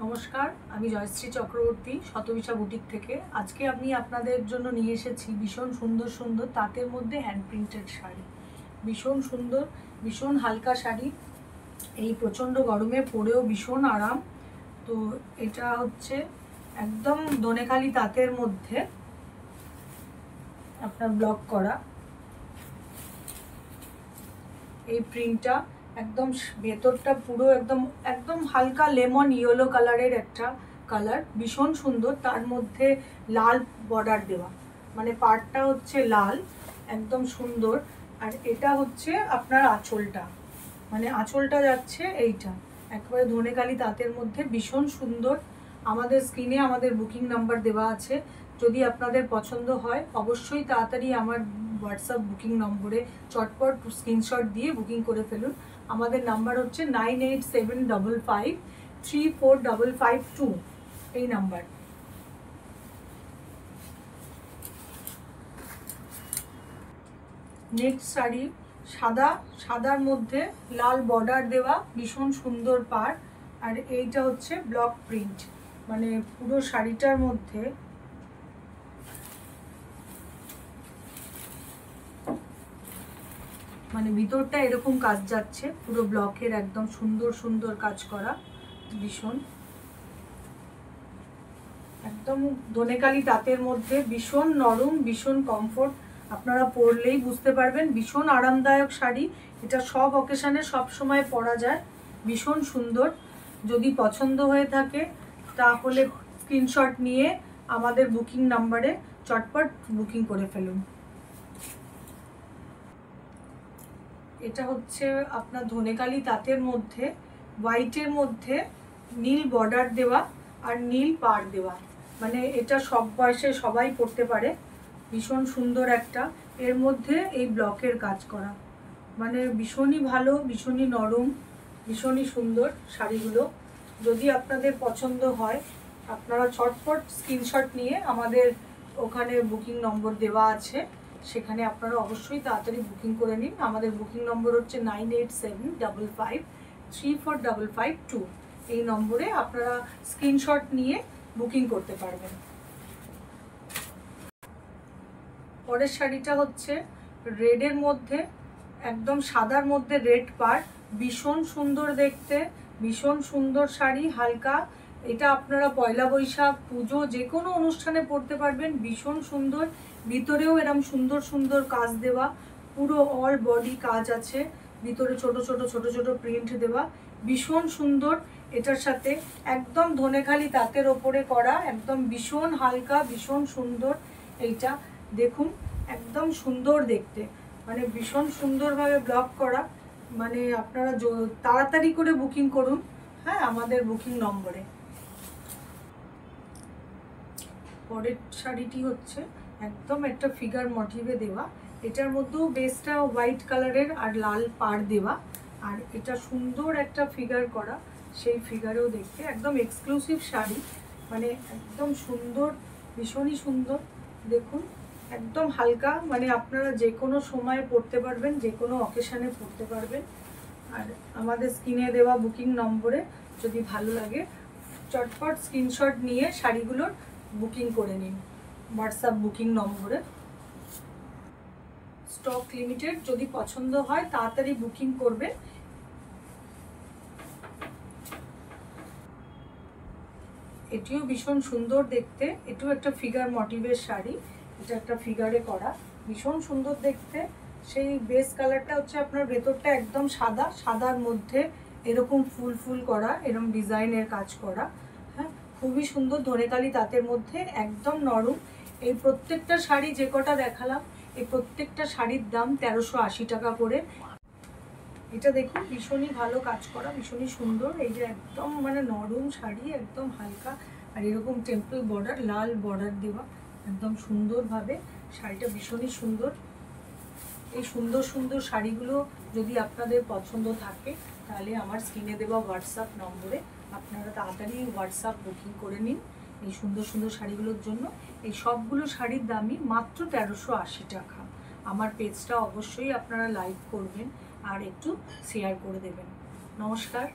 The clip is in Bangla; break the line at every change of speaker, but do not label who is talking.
নমস্কার, আমি জয়শ্রী চক্রবর্তী শতবিশা বুটিক থেকে। আজকে আমি আপনাদের জন্য নিয়ে এসেছি ভীষণ সুন্দর সুন্দর তাঁতের মধ্যে হ্যান্ড প্রিন্টেড শাড়ি। ভীষণ সুন্দর, ভীষণ হালকা শাড়ি, এই প্রচণ্ড গরমে পরেও ভীষণ আরাম। তো এটা হচ্ছে একদম দোনেখালি তাঁতের মধ্যে আপনার ব্লক করা এই প্রিন্টটা। একদম ভেতরটা পুরো একদম একদম হালকা লেমন ইয়েলো কালারের একটা কালার, ভীষণ সুন্দর। তার মধ্যে লাল বর্ডার দেওয়া, মানে পাড়টা হচ্ছে লাল, একদম সুন্দর। আর এটা হচ্ছে আপনার আঁচলটা, মানে আঁচলটা যাচ্ছে এইটা একেবারে ধনেখালি তাঁতের মধ্যে, ভীষণ সুন্দর। আমাদের স্ক্রিনে আমাদের বুকিং নাম্বার দেওয়া আছে। যদি আপনাদের পছন্দ হয় অবশ্যই তাড়াতাড়ি আমার হোয়াটসঅ্যাপ বুকিং নম্বরে চটপট স্ক্রিনশট দিয়ে বুকিং করে ফেলুন। আমাদের নাম্বার হচ্ছে 9875534552, এই নাম্বার। নেক্সট শাড়ি সাদার মধ্যে লাল বর্ডার দেওয়া, ভীষণ সুন্দর পাড়। আর এইটা হচ্ছে ব্লক প্রিন্ট, মানে পুরো শাড়িটার মধ্যে মানে ভিতরটা এরকম কাজ যাচ্ছে, পুরো ব্লকের একদম সুন্দর সুন্দর কাজ করা, ভীষণ একদম ধনেখালি তাঁতের মধ্যে, ভীষণ নরম, ভীষণ কমফোর্ট। আপনারা পরলেই বুঝতে পারবেন ভীষণ আরামদায়ক শাড়ি। এটা সব অকেশনে সব সময় পরা যায়, ভীষণ সুন্দর। যদি পছন্দ হয়ে থাকে তাহলে স্ক্রিনশট নিয়ে আমাদের বুকিং নাম্বারে চটপট বুকিং করে ফেলুন। এটা হচ্ছে আপনার ধনেখালি তাঁতের মধ্যে হোয়াইটের মধ্যে নীল বর্ডার দেওয়া আর নীল পাড় দেওয়া, মানে এটা সব বয়সে সবাই পরতে পারে, ভীষণ সুন্দর একটা। এর মধ্যে এই ব্লকের কাজ করা, মানে ভীষণই ভালো, ভীষণই নরম, ভীষণই সুন্দর শাড়িগুলো। যদি আপনাদের পছন্দ হয় আপনারা ছটফট স্ক্রিনশট নিয়ে আমাদের ওখানে বুকিং নম্বর দেওয়া আছে, সেখানে আপনারা অবশ্যই তাড়াতাড়ি বুকিং করে নিন। আমাদের বুকিং নম্বর হচ্ছে 9875534552, এই নম্বরে আপনারা স্ক্রিনশট নিয়ে বুকিং করতে পারবেন। পরের শাড়িটা হচ্ছে রেডের মধ্যে, একদম সাদার মধ্যে রেড পাড়, ভীষণ সুন্দর দেখতে, ভীষণ সুন্দর শাড়ি, হালকা। এটা আপনারা পয়লা বৈশাখ, পুজো, যে কোনো অনুষ্ঠানে পরতে পারবেন, ভীষণ সুন্দর। ভিতরেও এরম সুন্দর সুন্দর কাজ দেওয়া, পুরো অল বডি কাজ আছে, ভিতরে ছোট ছোট ছোট ছোট প্রিন্ট দেওয়া, ভীষণ সুন্দর। এটার সাথে একদম ধনেখালি তাঁতের ওপরে করা, একদম ভীষণ হালকা, ভীষণ সুন্দর। এইটা দেখুন, একদম সুন্দর দেখতে, মানে ভীষণ সুন্দরভাবে ব্লক করা। মানে আপনারা তাড়াতাড়ি করে বুকিং করুন, হ্যাঁ, আমাদের বুকিং নম্বরে। পরের শাড়িটি হচ্ছে একদম একটা ফিগার মোটিভে দেওয়া, এটার মধ্যেও বেসটা হোয়াইট কালারের আর লাল পাড় দেওয়া, আর এটা সুন্দর একটা ফিগার করা, সেই ফিগারেও দেখতে একদম এক্সক্লুসিভ শাড়ি, মানে একদম সুন্দর, ভীষণই সুন্দর। দেখুন একদম হালকা, মানে আপনারা যে কোনো সময় পরতে পারবেন, যে কোনো অকেশানে পরতে পারবেন। আর আমাদের স্ক্রিনে দেওয়া বুকিং নম্বরে যদি ভালো লাগে চটপট স্ক্রিনশট নিয়ে শাড়িগুলোর বুকিং করে নিন হোয়াটসঅ্যাপ বুকিং নম্বরে। স্টক লিমিটেড, যদি পছন্দ হয় তাড়াতাড়ি বুকিং করবে। এটিও ভীষণ সুন্দর দেখতে, এটিও একটা ফিগার মোটিভের শাড়ি, এটা একটা ফিগারে করা, ভীষণ সুন্দর দেখতে। সেই বেস কালারটা হচ্ছে আপনার ভেতরটা একদম সাদা, সাদার মধ্যে এরকম ফুল ফুল করা, এরকম ডিজাইনের কাজ করা, হ্যাঁ, খুবই সুন্দর। ধনেখালি তাঁতের মধ্যে একদম নরম। এই প্রত্যেকটা শাড়ি যে কটা দেখালাম, এই প্রত্যেকটা শাড়ির দাম 1380 টাকা করে। এটা দেখুন ভীষণই ভালো কাজ করা, ভীষণই সুন্দর। এই যে একদম মানে নরম শাড়ি, একদম হালকা, আর এরকম টেম্পল বর্ডার, লাল বর্ডার দেওয়া, একদম সুন্দরভাবে শাড়িটা ভীষণই সুন্দর। এই সুন্দর সুন্দর শাড়িগুলো যদি আপনাদের পছন্দ থাকে তাহলে আমার স্ক্রিনে দেওয়া হোয়াটসঅ্যাপ নম্বরে আপনারা তাড়াতাড়ি হোয়াটসঅ্যাপ বুকিং করে নিন এই সুন্দর সুন্দর শাড়িগুলোর জন্য। এই সবগুলো শাড়ির দামই মাত্র 1380 টাকা। আমার পেজটা অবশ্যই আপনারা লাইক করবেন আর একটু শেয়ার করে দেবেন। নমস্কার।